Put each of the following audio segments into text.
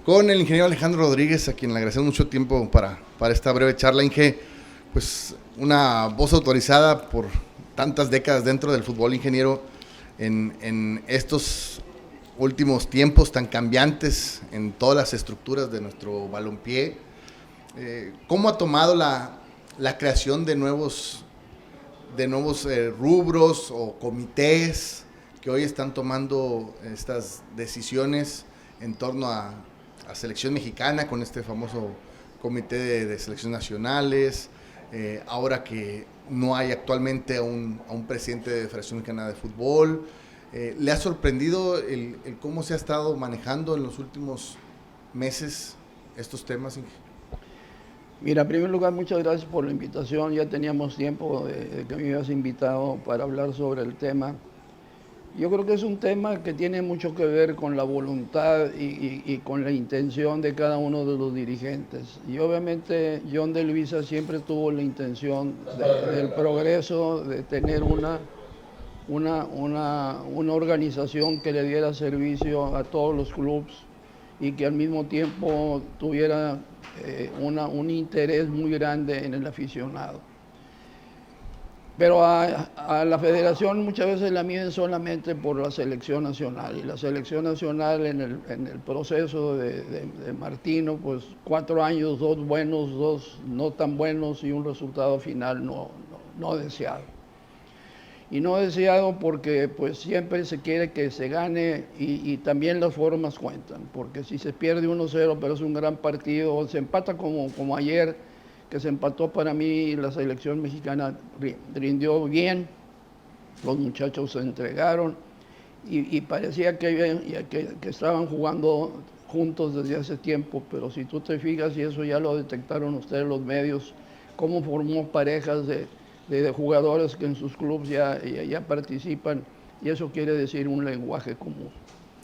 con el ingeniero Alejandro Rodríguez, a quien le agradecemos mucho tiempo para esta breve charla. Inge, pues una voz autorizada por tantas décadas dentro del fútbol, ingeniero, en estos últimos tiempos tan cambiantes en todas las estructuras de nuestro balompié. ¿Cómo ha tomado la creación de nuevos rubros o comités que hoy están tomando estas decisiones en torno a selección mexicana, con este famoso comité de selecciones nacionales, ahora que no hay actualmente a un presidente de Federación Mexicana de Fútbol? ¿Le ha sorprendido el cómo se ha estado manejando en los últimos meses estos temas, Inge? Mira, en primer lugar, muchas gracias por la invitación. Ya teníamos tiempo de que me habías invitado para hablar sobre el tema. Yo creo que es un tema que tiene mucho que ver con la voluntad y con la intención de cada uno de los dirigentes. Y obviamente John de Luisa siempre tuvo la intención del progreso, de tener una organización que le diera servicio a todos los clubes y que al mismo tiempo tuviera un interés muy grande en el aficionado. Pero a la federación muchas veces la miden solamente por la selección nacional, y la selección nacional en el proceso de Martino, pues 4 años, 2 buenos, 2 no tan buenos y un resultado final no deseado. Y no deseado porque pues siempre se quiere que se gane, y también las formas cuentan, porque si se pierde 1-0 pero es un gran partido, o se empata como ayer, que se empató, para mí la selección mexicana rindió bien, los muchachos se entregaron y parecía que estaban jugando juntos desde hace tiempo, pero si tú te fijas, y eso ya lo detectaron ustedes los medios, cómo formó parejas de jugadores que en sus clubes ya participan, y eso quiere decir un lenguaje común.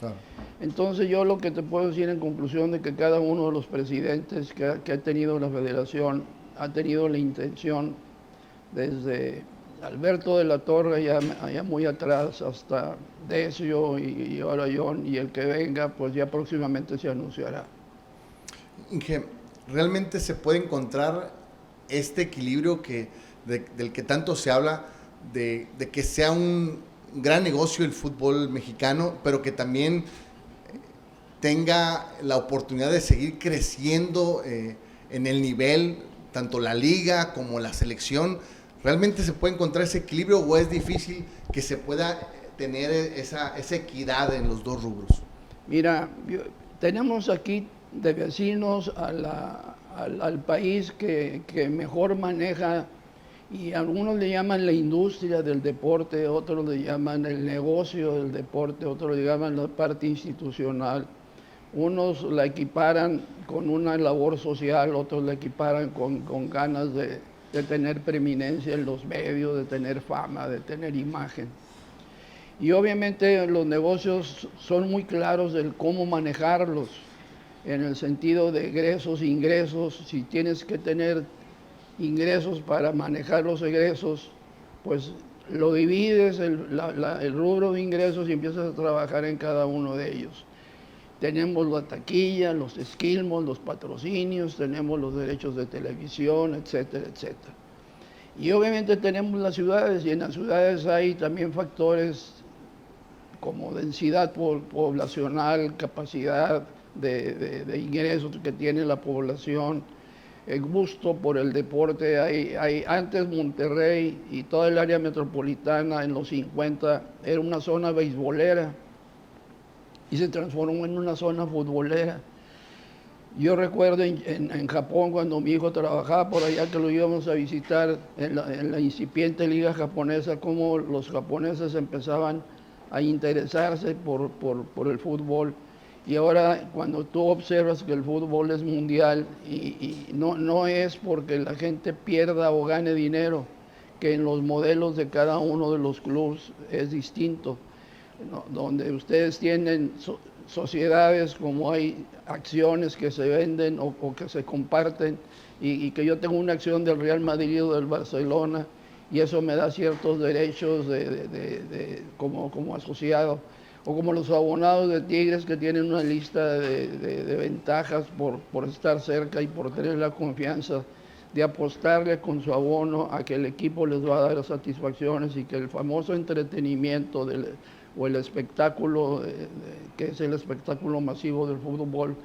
Claro. Entonces yo lo que te puedo decir en conclusión de que cada uno de los presidentes que ha tenido la federación ha tenido la intención, desde Alberto de la Torre allá muy atrás hasta Decio y ahora John, y el que venga pues ya próximamente se anunciará. Inge, ¿realmente se puede encontrar este equilibrio del que tanto se habla, de que sea un gran negocio el fútbol mexicano, pero que también tenga la oportunidad de seguir creciendo en el nivel, tanto la liga como la selección? ¿Realmente se puede encontrar ese equilibrio o es difícil que se pueda tener esa equidad en los dos rubros? Mira, tenemos aquí de vecinos al país que mejor maneja, y algunos le llaman la industria del deporte, otros le llaman el negocio del deporte, otros le llaman la parte institucional. Unos la equiparan con una labor social, otros la equiparan con ganas de tener preeminencia en los medios, de tener fama, de tener imagen. Y obviamente los negocios son muy claros del cómo manejarlos, en el sentido de egresos, ingresos. Si tienes que tener ingresos para manejar los egresos, pues lo divides el rubro de ingresos y empiezas a trabajar en cada uno de ellos. Tenemos la taquilla, los esquilmos, los patrocinios, tenemos los derechos de televisión, etcétera, etcétera. Y obviamente tenemos las ciudades, y en las ciudades hay también factores como densidad poblacional, capacidad de ingresos que tiene la población, el gusto por el deporte. Antes Monterrey y toda el área metropolitana en los 50 era una zona beisbolera y se transformó en una zona futbolera. Yo recuerdo en Japón, cuando mi hijo trabajaba por allá, que lo íbamos a visitar en la incipiente liga japonesa, cómo los japoneses empezaban a interesarse por el fútbol. Y ahora cuando tú observas que el fútbol es mundial, y no es porque la gente pierda o gane dinero, que en los modelos de cada uno de los clubes es distinto, ¿no? Donde ustedes tienen sociedades, como hay acciones que se venden o que se comparten, y que yo tengo una acción del Real Madrid o del Barcelona, y eso me da ciertos derechos como asociado. O como los abonados de Tigres que tienen una lista de ventajas por estar cerca y por tener la confianza de apostarle con su abono a que el equipo les va a dar satisfacciones y que el famoso entretenimiento o el espectáculo, que es el espectáculo masivo del fútbol,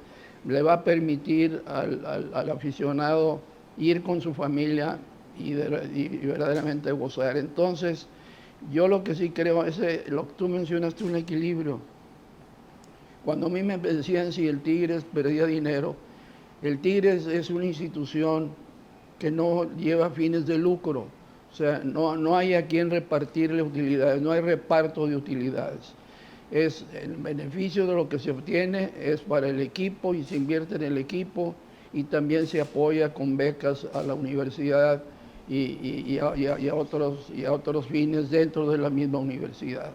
le va a permitir al aficionado ir con su familia y verdaderamente gozar. Entonces, yo lo que sí creo es, lo que tú mencionaste, un equilibrio. Cuando a mí me decían si el Tigres perdía dinero, el Tigres es una institución que no lleva fines de lucro, o sea, no hay a quien repartirle utilidades, no hay reparto de utilidades. Es el beneficio de lo que se obtiene es para el equipo y se invierte en el equipo y también se apoya con becas a la universidad y a otros fines dentro de la misma universidad.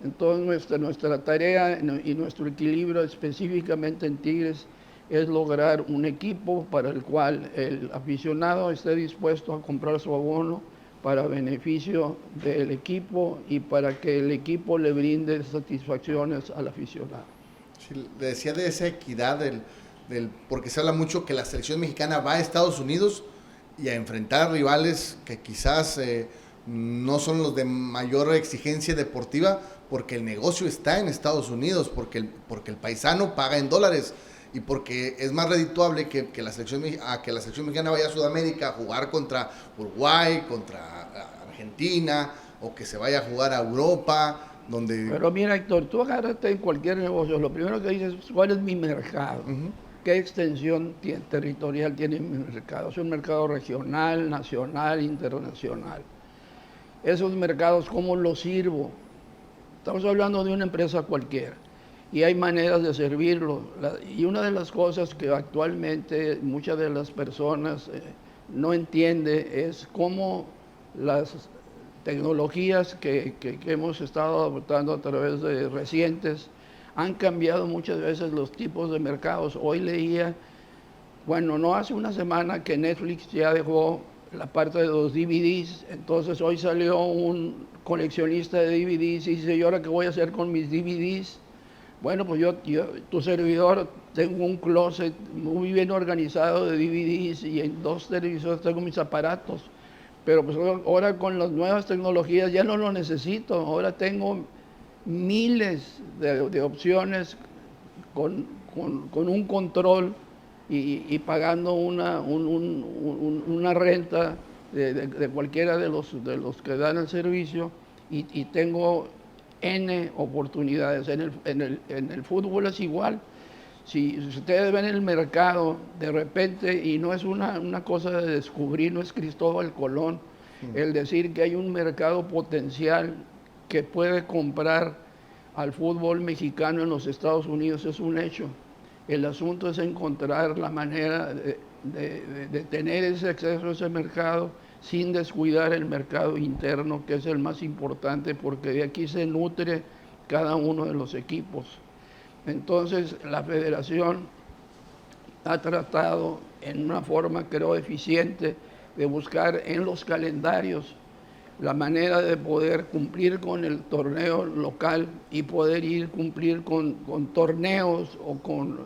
Entonces nuestra tarea y nuestro equilibrio específicamente en Tigres es lograr un equipo para el cual el aficionado esté dispuesto a comprar su abono para beneficio del equipo y para que el equipo le brinde satisfacciones al aficionado. Sí, le decía de esa equidad, porque se habla mucho que la selección mexicana va a Estados Unidos y a enfrentar rivales que quizás no son los de mayor exigencia deportiva, porque el negocio está en Estados Unidos, porque el paisano paga en dólares y porque es más redituable que la selección mexicana vaya a Sudamérica a jugar contra Uruguay, contra Argentina, o que se vaya a jugar a Europa, donde... Pero mira, Héctor, tú agárrate en cualquier negocio, lo primero que dices es cuál es mi mercado, qué extensión territorial tiene mi mercado. Es un mercado regional, nacional, internacional. Esos mercados, ¿cómo los sirvo? Estamos hablando de una empresa cualquiera y hay maneras de servirlo. Y una de las cosas que actualmente muchas de las personas no entienden es cómo las tecnologías que hemos estado adoptando a través de recientes han cambiado muchas veces los tipos de mercados. Hoy leía, bueno, no hace una semana que Netflix ya dejó la parte de los DVDs, entonces hoy salió un coleccionista de DVDs y dice, ¿y ahora qué voy a hacer con mis DVDs? Bueno, pues yo, tu servidor, tengo un closet muy bien organizado de DVDs y en 2 televisores tengo mis aparatos. Pero pues ahora con las nuevas tecnologías ya no lo necesito. Ahora tengo miles de opciones con un control y pagando una renta de cualquiera de los que dan el servicio y tengo N oportunidades. En el fútbol es igual. Si ustedes ven el mercado de repente, y no es una cosa de descubrir, no es Cristóbal Colón, el decir que hay un mercado potencial que puede comprar al fútbol mexicano en los Estados Unidos es un hecho. El asunto es encontrar la manera de tener ese acceso a ese mercado sin descuidar el mercado interno, que es el más importante, porque de aquí se nutre cada uno de los equipos. Entonces, la federación ha tratado en una forma, creo, eficiente de buscar en los calendarios la manera de poder cumplir con el torneo local y poder cumplir con torneos o con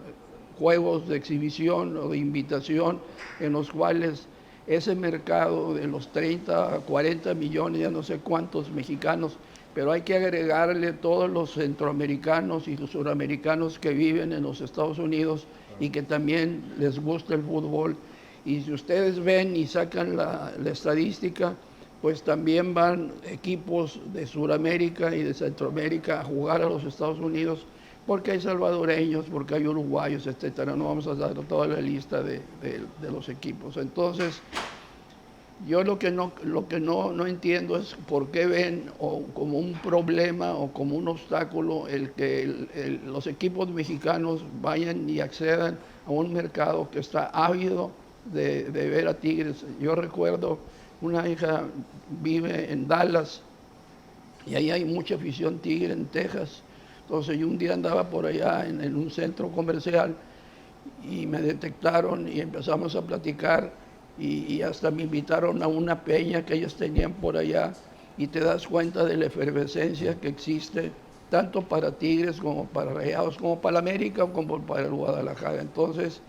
juegos de exhibición o de invitación en los cuales ese mercado de los 30 a 40 millones, ya no sé cuántos mexicanos, pero hay que agregarle todos los centroamericanos y los suramericanos que viven en los Estados Unidos y que también les gusta el fútbol. Y si ustedes ven y sacan la estadística, pues también van equipos de Sudamérica y de Centroamérica a jugar a los Estados Unidos, porque hay salvadoreños, porque hay uruguayos, etcétera. No vamos a dar toda la lista de los equipos. Entonces, yo lo que no entiendo es por qué ven como un problema o como un obstáculo el que los equipos mexicanos vayan y accedan a un mercado que está ávido de ver a Tigres. Yo recuerdo, una hija vive en Dallas y ahí hay mucha afición tigre en Texas. Entonces yo un día andaba por allá en un centro comercial y me detectaron y empezamos a platicar y hasta me invitaron a una peña que ellos tenían por allá y te das cuenta de la efervescencia que existe tanto para Tigres como para Rayados, como para América, como para el Guadalajara. Entonces,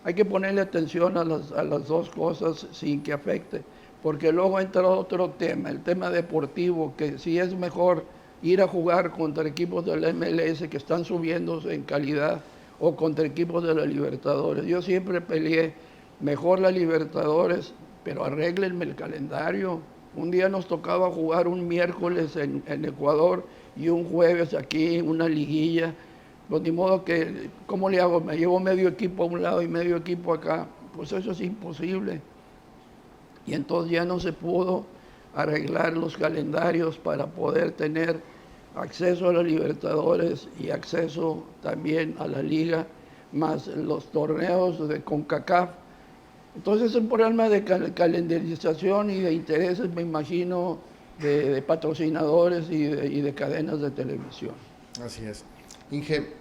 hay que ponerle atención a las dos cosas sin que afecte, porque luego entra otro tema, el tema deportivo, que si es mejor ir a jugar contra equipos del MLS que están subiendo en calidad o contra equipos de la Libertadores. Yo siempre peleé mejor la Libertadores, pero arréglenme el calendario. Un día nos tocaba jugar un miércoles en Ecuador y un jueves aquí, una liguilla. Pues ni modo que, ¿cómo le hago? Me llevo medio equipo a un lado y medio equipo acá. Pues eso es imposible. Y entonces ya no se pudo arreglar los calendarios para poder tener acceso a la Libertadores y acceso también a la Liga, más los torneos de CONCACAF. Entonces es un problema de calendarización y de intereses, me imagino, de patrocinadores y de cadenas de televisión. Así es. Inge,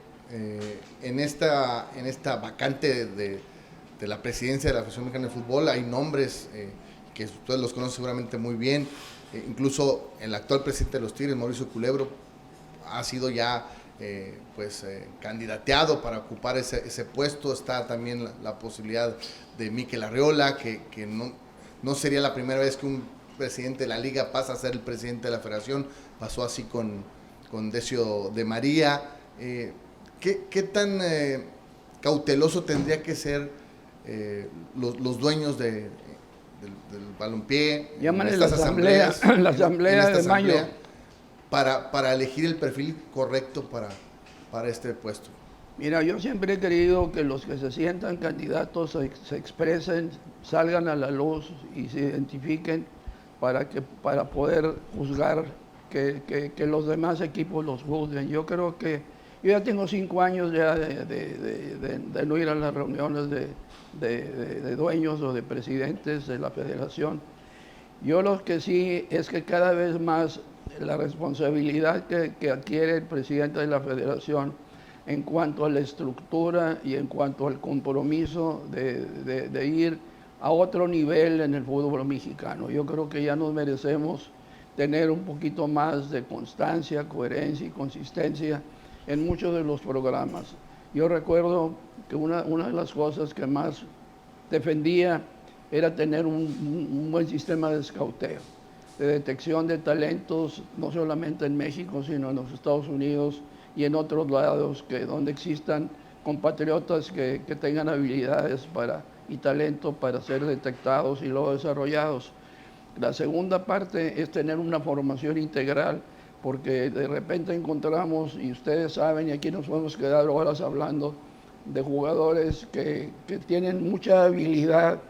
en esta vacante de la presidencia de la Federación Mexicana de Fútbol hay nombres que ustedes los conocen seguramente muy bien. Incluso el actual presidente de los Tigres, Mauricio Culebro, ha sido ya candidateado para ocupar ese puesto. Está también la posibilidad de Mikel Arriola, que no sería la primera vez que un presidente de la liga pasa a ser el presidente de la federación. Pasó así con Decio de María. ¿Qué tan cauteloso tendría que ser los dueños del balompié? Llámale la asamblea, la asamblea de mayo, para elegir el perfil correcto para este puesto? Mira, yo siempre he querido que los que se sientan candidatos se expresen, salgan a la luz y se identifiquen para poder juzgar, que los demás equipos los juzguen. Yo creo que yo ya tengo 5 años ya de no ir a las reuniones de dueños o de presidentes de la federación. Yo lo que sí es que cada vez más la responsabilidad que adquiere el presidente de la federación en cuanto a la estructura y en cuanto al compromiso de ir a otro nivel en el fútbol mexicano. Yo creo que ya nos merecemos tener un poquito más de constancia, coherencia y consistencia en muchos de los programas. Yo recuerdo que una de las cosas que más defendía era tener un buen sistema de escauteo, de detección de talentos, no solamente en México, sino en los Estados Unidos y en otros lados, donde existan compatriotas que tengan habilidades y talento para ser detectados y luego desarrollados. La segunda parte es tener una formación integral, porque de repente encontramos, y ustedes saben, y aquí nos podemos quedar horas hablando, de jugadores que tienen mucha habilidad,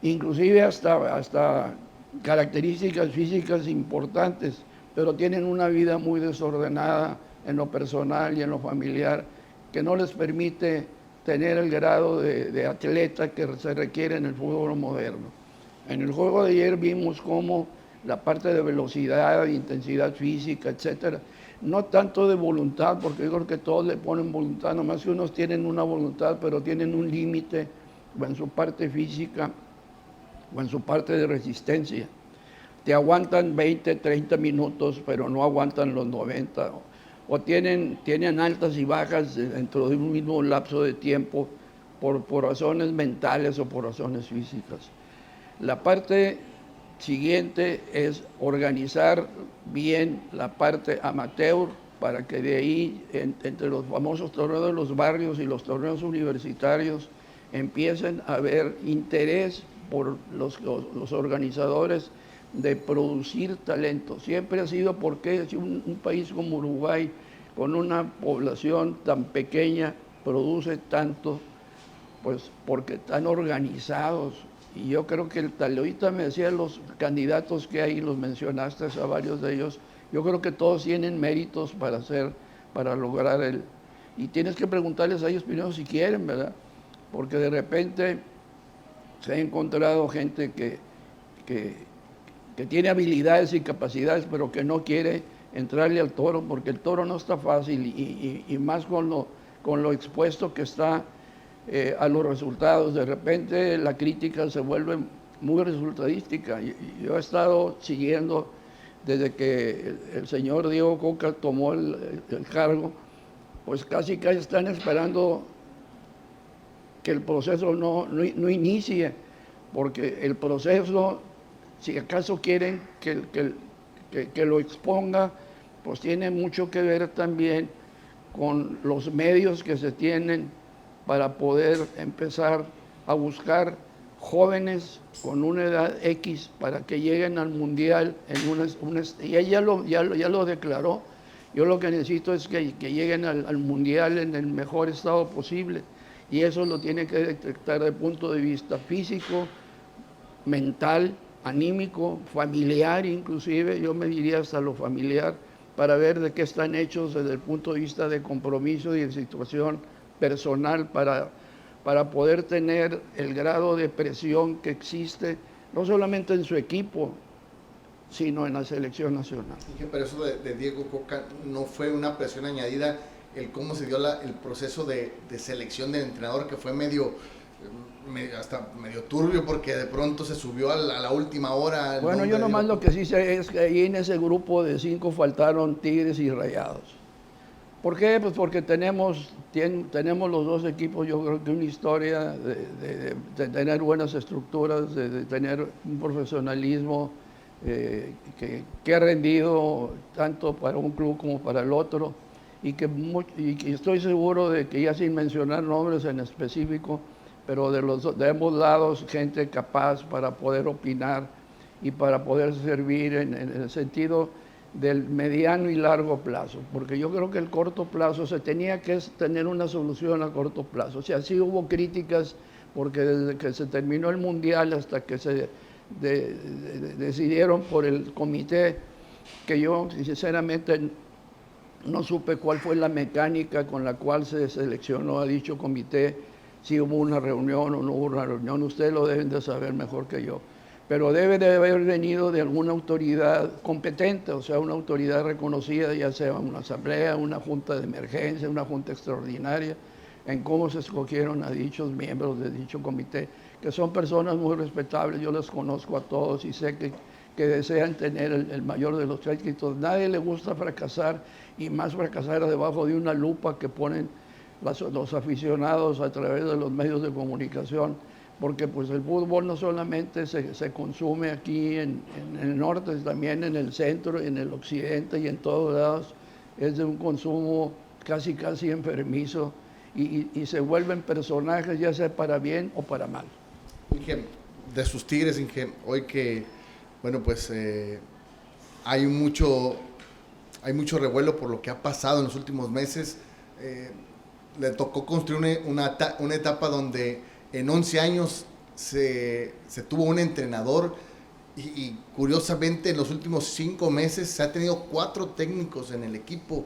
inclusive hasta características físicas importantes, pero tienen una vida muy desordenada en lo personal y en lo familiar, que no les permite tener el grado de atleta que se requiere en el fútbol moderno. En el juego de ayer vimos cómo la parte de velocidad, intensidad física, etcétera, no tanto de voluntad, porque yo creo que todos le ponen voluntad, nomás que unos tienen una voluntad, pero tienen un límite o en su parte física o en su parte de resistencia. Te aguantan 20, 30 minutos, pero no aguantan los 90. O tienen altas y bajas dentro de un mismo lapso de tiempo por razones mentales o por razones físicas. La parte siguiente es organizar bien la parte amateur para que de ahí, entre los famosos torneos de los barrios y los torneos universitarios, empiecen a haber interés por los organizadores de producir talento. Siempre ha sido porque un país como Uruguay, con una población tan pequeña, produce tanto, pues porque están organizados. Y yo creo que ahorita me decían los candidatos que hay, los mencionaste a varios de ellos, yo creo que todos tienen méritos para lograr y tienes que preguntarles a ellos primero si quieren, ¿verdad? Porque de repente se ha encontrado gente que tiene habilidades y capacidades, pero que no quiere entrarle al toro, porque el toro no está fácil, y más con lo expuesto que está a los resultados. De repente la crítica se vuelve muy resultadística. Yo he estado siguiendo desde que el señor Diego Coca tomó el cargo, pues casi están esperando que el proceso no inicie, porque el proceso, si acaso quieren que lo exponga, pues tiene mucho que ver también con los medios que se tienen para poder empezar a buscar jóvenes con una edad X para que lleguen al Mundial y ella ya lo declaró. Yo lo que necesito es que lleguen al Mundial en el mejor estado posible, y eso lo tiene que detectar desde el punto de vista físico, mental, anímico, familiar inclusive, yo me diría hasta lo familiar, para ver de qué están hechos desde el punto de vista de compromiso y de situación personal para poder tener el grado de presión que existe, no solamente en su equipo, sino en la selección nacional. Pero eso de Diego Coca no fue una presión añadida, el cómo se dio el proceso de selección del entrenador, que fue hasta medio turbio, porque de pronto se subió a la última hora. Bueno, yo nomás lo que sí sé es que ahí en ese grupo de 5 faltaron Tigres y Rayados. ¿Por qué? Pues porque tenemos los dos equipos, yo creo que una historia de tener buenas estructuras, de tener un profesionalismo que ha rendido tanto para un club como para el otro, y que estoy seguro de que, ya sin mencionar nombres en específico, pero de ambos lados, gente capaz para poder opinar y para poder servir en el sentido del mediano y largo plazo, porque yo creo que el corto plazo se tenía que tener una solución a corto plazo. O sea, sí hubo críticas, porque desde que se terminó el Mundial hasta que se decidieron por el comité, que yo sinceramente no supe cuál fue la mecánica con la cual se seleccionó a dicho comité, si hubo una reunión o no hubo una reunión, ustedes lo deben de saber mejor que yo, pero debe de haber venido de alguna autoridad competente, o sea, una autoridad reconocida, ya sea una asamblea, una junta de emergencia, una junta extraordinaria, en cómo se escogieron a dichos miembros de dicho comité, que son personas muy respetables, yo los conozco a todos y sé que desean tener el mayor de los éxitos. Nadie le gusta fracasar, y más fracasar debajo de una lupa que ponen los aficionados a través de los medios de comunicación, porque pues el fútbol no solamente se consume aquí en el norte, también en el centro, en el occidente y en todos lados. Es de un consumo casi enfermizo, y se vuelven personajes, ya sea para bien o para mal. Inge, de sus Tigres, Inge, hoy que, bueno, pues hay mucho revuelo por lo que ha pasado en los últimos meses. Le tocó construir una etapa donde en 11 años se tuvo un entrenador, y curiosamente en los últimos 5 meses se ha tenido 4 técnicos en el equipo.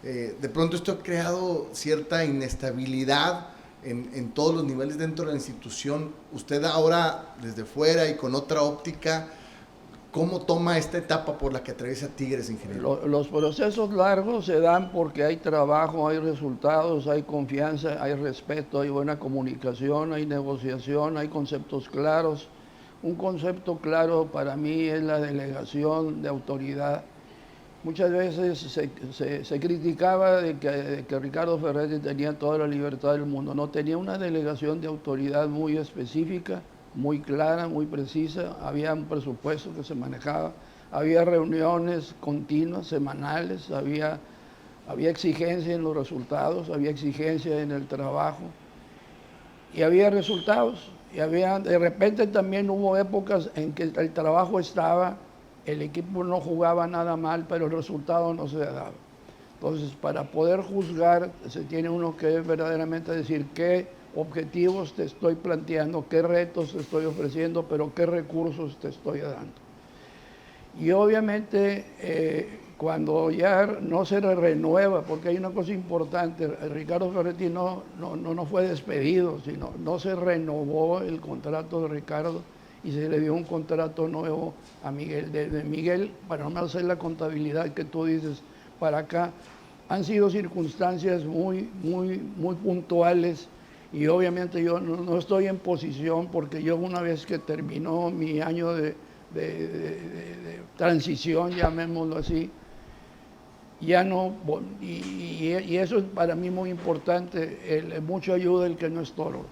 De pronto esto ha creado cierta inestabilidad en todos los niveles dentro de la institución. Usted ahora, desde fuera y con otra óptica, ¿cómo toma esta etapa por la que atraviesa Tigres, ingeniero? Los procesos largos se dan porque hay trabajo, hay resultados, hay confianza, hay respeto, hay buena comunicación, hay negociación, hay conceptos claros. Un concepto claro para mí es la delegación de autoridad. Muchas veces se criticaba de que Ricardo Ferretti tenía toda la libertad del mundo. No, tenía una delegación de autoridad muy específica, muy clara, muy precisa. Había un presupuesto que se manejaba, había reuniones continuas, semanales, había exigencia en los resultados, había exigencia en el trabajo, y había resultados. De repente también hubo épocas en que el trabajo estaba, el equipo no jugaba nada mal, pero el resultado no se daba. Entonces, para poder juzgar, se tiene uno que verdaderamente decir qué objetivos te estoy planteando, qué retos te estoy ofreciendo, pero qué recursos te estoy dando. Y obviamente, cuando ya no se renueva, porque hay una cosa importante, Ricardo Ferretti no fue despedido, sino no se renovó el contrato de Ricardo, y se le dio un contrato nuevo a Miguel. De Miguel, para no hacer la contabilidad que tú dices, para acá, han sido circunstancias muy puntuales, y obviamente yo no estoy en posición, porque yo, una vez que terminó mi año de de transición, llamémoslo así, ya no, y eso es para mí muy importante, mucho ayuda el que no es toro.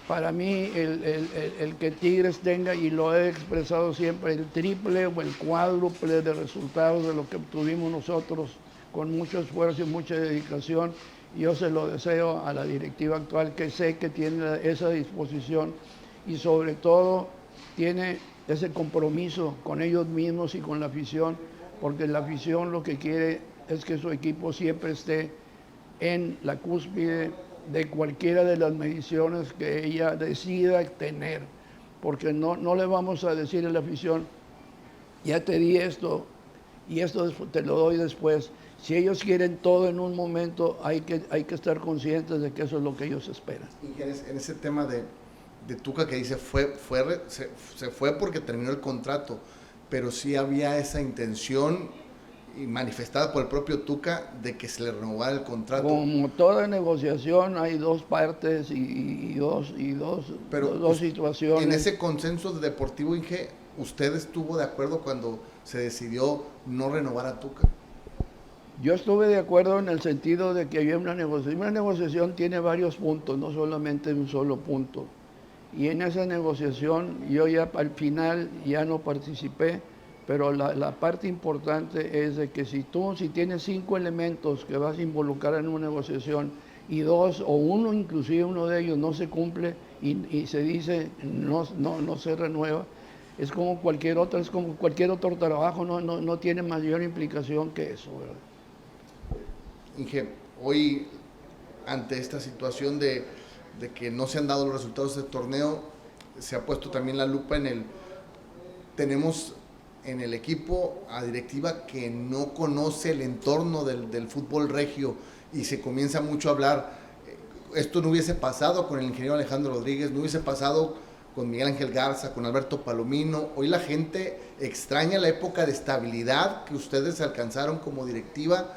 Para mí el que Tigres tenga, y lo he expresado siempre, el triple o el cuádruple de resultados de lo que obtuvimos nosotros con mucho esfuerzo y mucha dedicación, yo se lo deseo a la directiva actual, que sé que tiene esa disposición y sobre todo tiene ese compromiso con ellos mismos y con la afición, porque la afición lo que quiere es que su equipo siempre esté en la cúspide de cualquiera de las mediciones que ella decida tener, porque no le vamos a decir a la afición, ya te di esto y esto te lo doy después. Si ellos quieren todo en un momento, hay que estar conscientes de que eso es lo que ellos esperan. Y en ese tema de Tuca que dice, se fue porque terminó el contrato, pero sí había esa intención y manifestada por el propio Tuca de que se le renovara el contrato. Como toda negociación hay dos partes y dos situaciones. En ese consenso deportivo, Inge, ¿usted estuvo de acuerdo cuando se decidió no renovar a Tuca? Yo estuve de acuerdo en el sentido de que había una negociación. Una negociación tiene varios puntos, no solamente un solo punto. Y en esa negociación yo ya al final ya no participé, pero la parte importante es de que si tienes 5 elementos que vas a involucrar en una negociación y 2 o uno, inclusive uno de ellos no se cumple y se dice no se renueva, es como cualquier otro trabajo, no tiene mayor implicación que eso, ¿verdad? Inge, hoy ante esta situación de que no se han dado los resultados del torneo, se ha puesto también la lupa tenemos en el equipo a directiva que no conoce el entorno del fútbol regio y se comienza mucho a hablar, esto no hubiese pasado con el ingeniero Alejandro Rodríguez, no hubiese pasado con Miguel Ángel Garza, con Alberto Palomino. Hoy la gente extraña la época de estabilidad que ustedes alcanzaron como directiva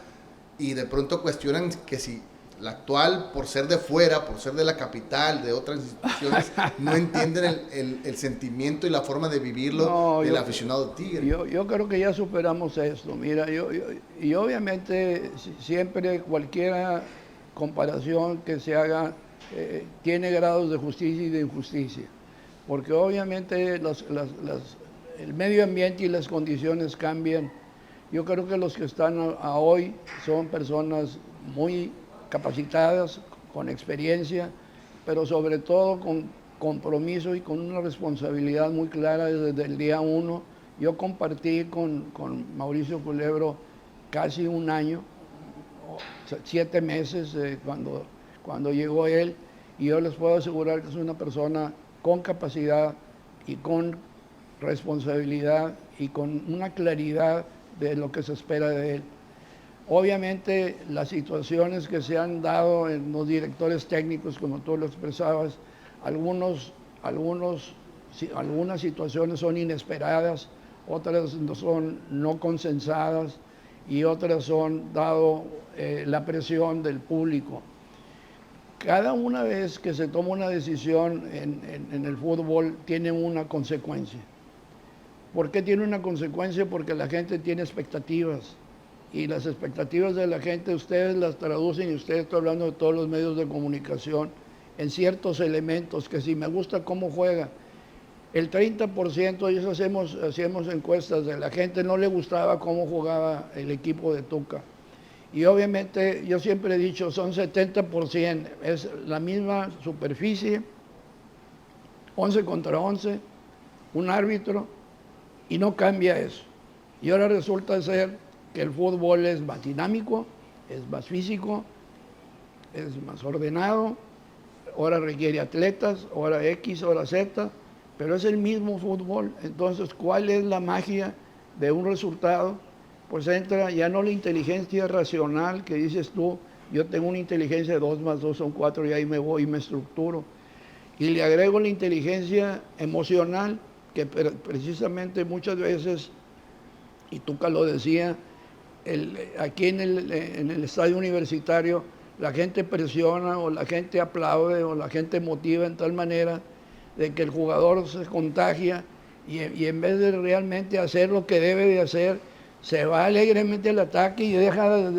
y de pronto cuestionan que si la actual, por ser de fuera, por ser de la capital, de otras instituciones, no entienden el sentimiento y la forma de vivirlo del aficionado tigre. Yo creo que ya superamos esto. Mira, y obviamente siempre cualquier comparación que se haga tiene grados de justicia y de injusticia, porque obviamente el medio ambiente y las condiciones cambian. Yo creo que los que están a hoy son personas muy capacitadas, con experiencia, pero sobre todo con compromiso y con una responsabilidad muy clara desde el día 1. Yo compartí con Mauricio Culebro casi un año, 7 meses cuando llegó él, y yo les puedo asegurar que es una persona con capacidad y con responsabilidad y con una claridad de lo que se espera de él. Obviamente las situaciones que se han dado en los directores técnicos, como tú lo expresabas, algunas situaciones son inesperadas, otras son no consensadas y otras son dado la presión del público. Cada una vez que se toma una decisión en el fútbol tiene una consecuencia. ¿Por qué tiene una consecuencia? Porque la gente tiene expectativas. Y las expectativas de la gente ustedes las traducen, y ustedes, estoy hablando de todos los medios de comunicación, en ciertos elementos, que si me gusta cómo juega, el 30%, ellos hacíamos encuestas de la gente, no le gustaba cómo jugaba el equipo de Tuca. Y obviamente yo siempre he dicho, son 70%, es la misma superficie, 11 contra 11, un árbitro, y no cambia eso. Y ahora resulta ser que el fútbol es más dinámico, es más físico, es más ordenado, ahora requiere atletas, ahora X, ahora Z, pero es el mismo fútbol. Entonces, ¿cuál es la magia de un resultado? Pues entra ya no la inteligencia racional que dices tú, yo tengo una inteligencia de 2 más 2 son 4 y ahí me voy y me estructuro. Y le agrego la inteligencia emocional, que precisamente muchas veces, y Tuca lo decía, aquí en el estadio universitario la gente presiona o la gente aplaude o la gente motiva en tal manera de que el jugador se contagia y en vez de realmente hacer lo que debe de hacer, se va alegremente al ataque y deja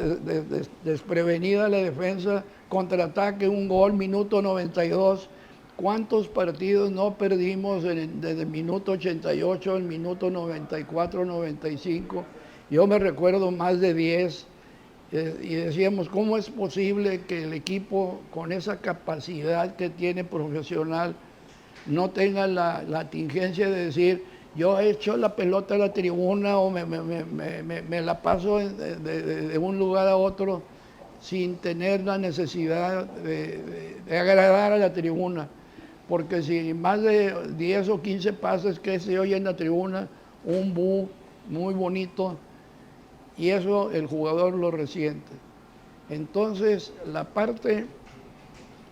desprevenida la defensa, contraataque, un gol, minuto 92. ¿Cuántos partidos no perdimos desde el minuto 88 al minuto 94, 95? Yo me recuerdo más de 10 y decíamos, ¿cómo es posible que el equipo con esa capacidad que tiene profesional no tenga la tingencia de decir, yo he hecho la pelota a la tribuna o me la paso de un lugar a otro sin tener la necesidad de agradar a la tribuna? Porque si más de 10 o 15 pases que se oye en la tribuna, un bu muy bonito, y eso el jugador lo resiente. Entonces, la parte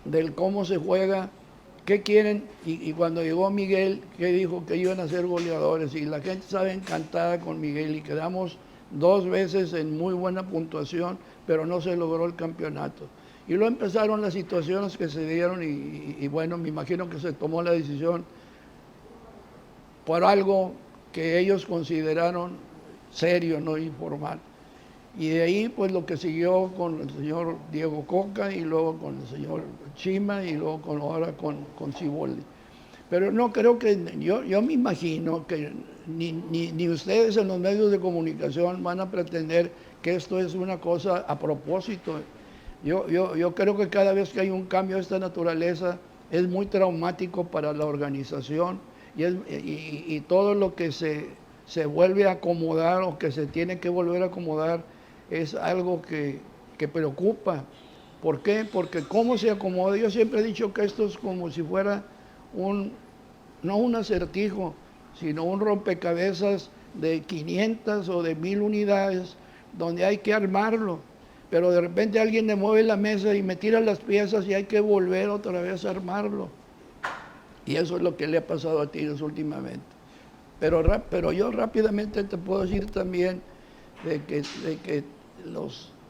del cómo se juega, qué quieren, y cuando llegó Miguel, que dijo que iban a ser goleadores, y la gente estaba encantada con Miguel, y quedamos 2 veces en muy buena puntuación, pero no se logró el campeonato. Y luego empezaron las situaciones que se dieron, y bueno, me imagino que se tomó la decisión por algo que ellos consideraron serio, no informal. Y de ahí, pues lo que siguió con el señor Diego Coca, y luego con el señor Chima, y luego ahora con Siboldi. Pero no creo que, yo me imagino que ni ustedes en los medios de comunicación van a pretender que esto es una cosa a propósito. Yo creo que cada vez que hay un cambio de esta naturaleza es muy traumático para la organización, y todo lo que se vuelve a acomodar o que se tiene que volver a acomodar es algo que preocupa. ¿Por qué? Porque cómo se acomoda. Yo siempre he dicho que esto es como si fuera no un acertijo, sino un rompecabezas de 500 o de 1000 unidades, donde hay que armarlo. Pero de repente alguien me mueve la mesa y me tira las piezas y hay que volver otra vez a armarlo. Y eso es lo que le ha pasado a Tigres últimamente. Pero yo rápidamente te puedo decir también de que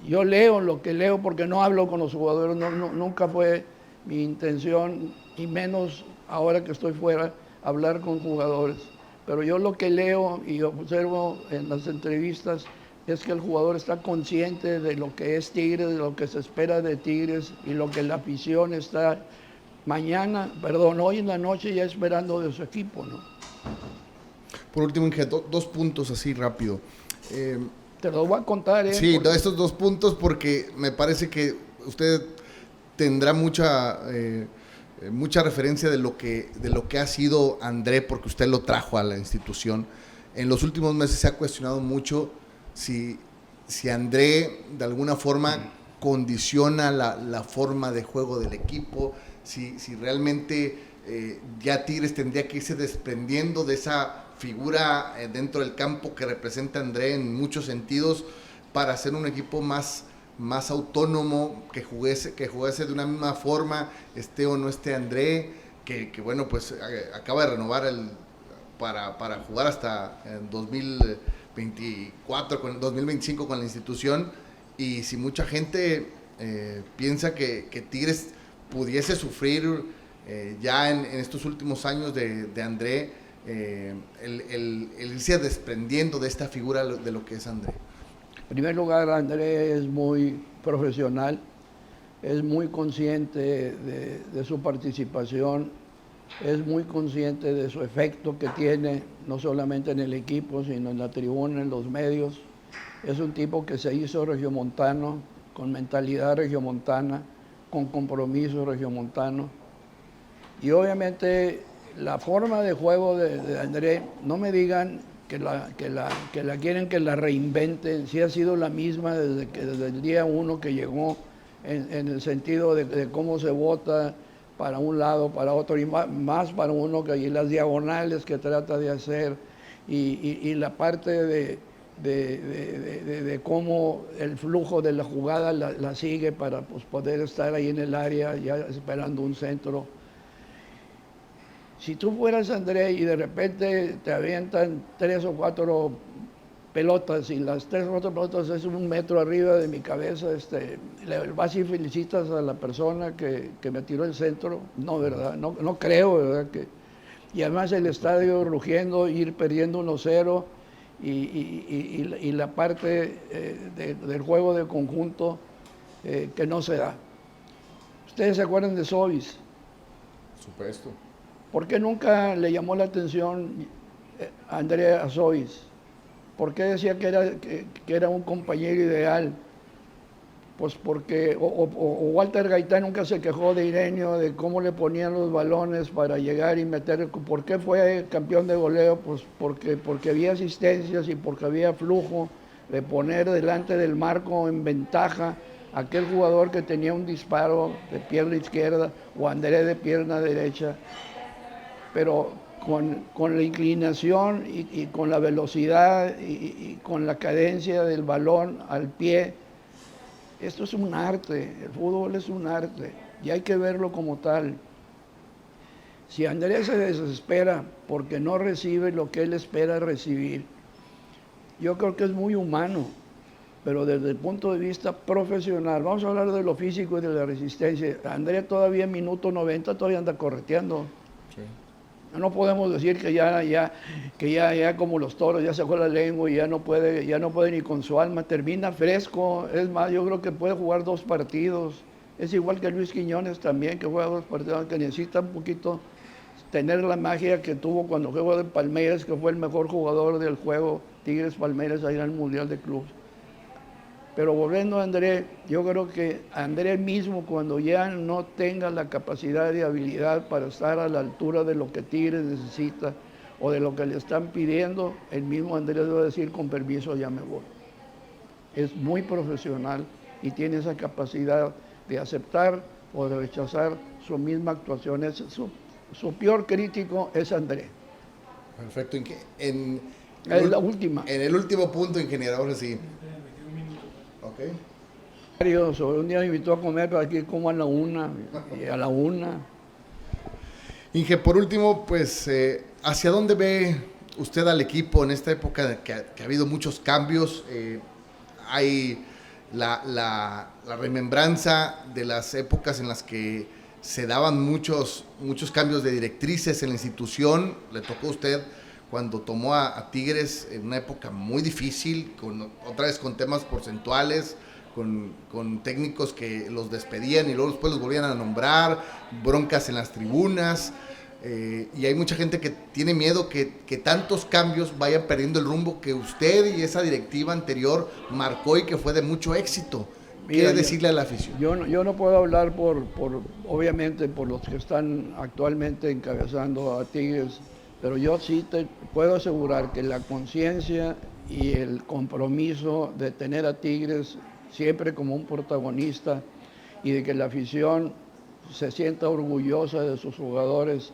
yo leo lo que leo, porque no hablo con los jugadores, nunca fue mi intención, y menos ahora que estoy fuera, hablar con jugadores. Pero yo lo que leo y observo en las entrevistas es que el jugador está consciente de lo que es Tigres, de lo que se espera de Tigres y lo que la afición está hoy en la noche ya esperando de su equipo, ¿no? Por último, Inge, 2 puntos así rápido. Te lo voy a contar, Sí, estos 2 puntos, porque me parece que usted tendrá mucha referencia de lo que ha sido André, porque usted lo trajo a la institución. En los últimos meses se ha cuestionado mucho si André de alguna forma condiciona la forma de juego del equipo, si realmente ya Tigres tendría que irse desprendiendo de esa figura dentro del campo que representa André en muchos sentidos, para hacer un equipo más autónomo, que jugase de una misma forma, esté o no esté André, que bueno, pues acaba de renovar para jugar hasta 2024, 2025 con la institución. Y si mucha gente piensa que Tigres pudiese sufrir ya en estos últimos años de André, el irse desprendiendo de esta figura de lo que es André. En primer lugar, André es muy profesional, es muy consciente de su participación, es muy consciente de su efecto que tiene, no solamente en el equipo, sino en la tribuna, en los medios. Es un tipo que se hizo regiomontano, con mentalidad regiomontana, con compromiso regiomontano. Y obviamente la forma de juego de André, no me digan que la quieren que la reinventen, sí ha sido la misma desde el día 1 que llegó, en el sentido de cómo se vota para un lado, para otro, y más para uno, que hay las diagonales que trata de hacer, y la parte de cómo el flujo de la jugada la sigue para pues, poder estar ahí en el área ya esperando un centro. Si tú fueras André y de repente te avientan 3 o 4 pelotas, y las 3 o 4 pelotas es 1 metro arriba de mi cabeza, le vas y felicitas a la persona que me tiró el centro, no, ¿verdad? No creo, ¿verdad? y además el estadio rugiendo, ir perdiendo 1-0 y la parte del juego de conjunto que no se da. ¿Ustedes se acuerdan de Sobis? Supuesto. ¿Por qué nunca le llamó la atención a Andrea Sobis? ¿Por qué decía que era un compañero ideal? Pues porque, o Walter Gaitán nunca se quejó de Irenio, de cómo le ponían los balones para llegar y meter. ¿Por qué fue campeón de goleo? Pues porque había asistencias y porque había flujo de poner delante del marco en ventaja a aquel jugador que tenía un disparo de pierna izquierda o André de pierna derecha. Pero con la inclinación y con la velocidad y con la cadencia del balón al pie. Esto es un arte, el fútbol es un arte y hay que verlo como tal. Si Andrés se desespera porque no recibe lo que él espera recibir, yo creo que es muy humano, pero desde el punto de vista profesional, vamos a hablar de lo físico y de la resistencia. Andrés todavía en minuto 90 todavía anda correteando. Sí. No podemos decir que ya como los toros, ya se fue la lengua y ya no puede ni con su alma, termina fresco. Es más, yo creo que puede jugar 2 partidos. Es igual que Luis Quiñones también, que juega 2 partidos, que necesita un poquito tener la magia que tuvo cuando jugó de Palmeiras, que fue el mejor jugador del juego, Tigres Palmeiras, ahí en el Mundial de Clubes. Pero volviendo a André, yo creo que André mismo, cuando ya no tenga la capacidad y habilidad para estar a la altura de lo que Tigres necesita o de lo que le están pidiendo, el mismo André debe decir, con permiso, ya me voy. Es muy profesional y tiene esa capacidad de aceptar o de rechazar su misma actuación. Su peor crítico es André. Perfecto. La última. En el último punto, ingeniero, ahora sí. Okay. Sobre un día me invitó a comer, pero aquí como a la 1, y a la 1. Inge, por último, pues, ¿hacia dónde ve usted al equipo en esta época que ha habido muchos cambios? Hay la remembranza de las épocas en las que se daban muchos cambios de directrices en la institución. Le tocó a usted cuando tomó a Tigres en una época muy difícil, otra vez con temas porcentuales, con técnicos que los despedían y luego después los volvían a nombrar, broncas en las tribunas, y hay mucha gente que tiene miedo que tantos cambios vayan perdiendo el rumbo que usted y esa directiva anterior marcó y que fue de mucho éxito. ¿Qué decirle a la afición? Yo no puedo hablar obviamente por los que están actualmente encabezando a Tigres, pero yo sí te puedo asegurar que la conciencia y el compromiso de tener a Tigres siempre como un protagonista y de que la afición se sienta orgullosa de sus jugadores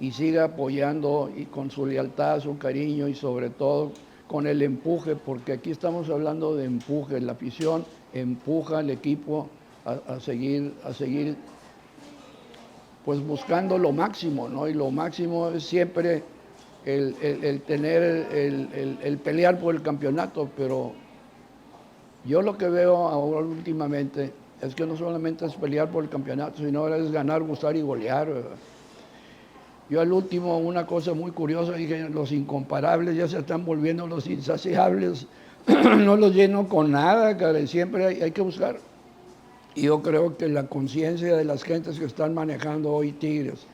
y siga apoyando y con su lealtad, su cariño y sobre todo con el empuje, porque aquí estamos hablando de empuje. La afición empuja al equipo a seguir pues buscando lo máximo, ¿no? Y lo máximo es siempre el tener, el pelear por el campeonato, pero yo lo que veo ahora últimamente es que no solamente es pelear por el campeonato, sino ahora es ganar, gustar y golear, ¿verdad? Yo al último, una cosa muy curiosa, dije, los incomparables ya se están volviendo los insaciables, no los lleno con nada, cara, siempre hay que buscar. Y yo creo que la conciencia de las gentes que están manejando hoy Tigres,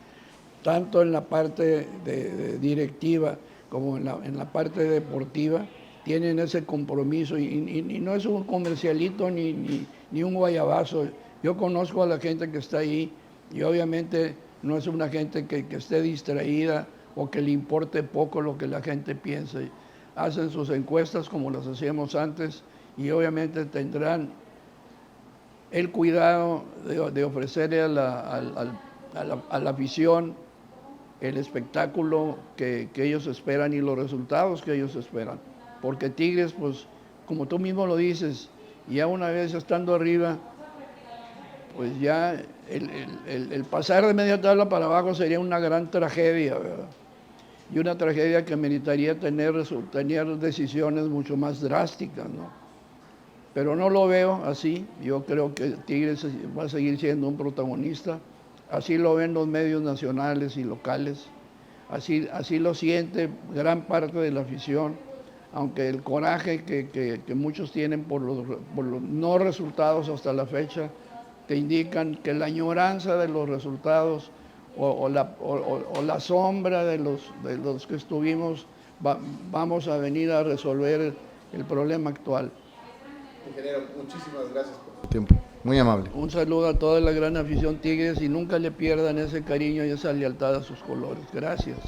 tanto en la parte de directiva como en la parte deportiva, tienen ese compromiso y no es un comercialito ni un guayabazo. Yo conozco a la gente que está ahí y obviamente no es una gente que esté distraída o que le importe poco lo que la gente piensa. Hacen sus encuestas como las hacíamos antes y obviamente tendrán el cuidado de ofrecerle a la afición el espectáculo que ellos esperan y los resultados que ellos esperan. Porque Tigres, pues, como tú mismo lo dices, ya una vez estando arriba, pues ya el pasar de media tabla para abajo sería una gran tragedia, ¿verdad? Y una tragedia que meritaría tener decisiones mucho más drásticas, ¿no? Pero no lo veo así. Yo creo que Tigres va a seguir siendo un protagonista. Así lo ven los medios nacionales y locales. así lo siente gran parte de la afición, aunque el coraje que muchos tienen por los no resultados hasta la fecha, te indican que la añoranza de los resultados o la sombra de los que estuvimos, vamos a venir a resolver el problema actual. Ingeniero, muchísimas gracias por tu tiempo. Muy amable. Un saludo a toda la gran afición Tigres y nunca le pierdan ese cariño y esa lealtad a sus colores. Gracias.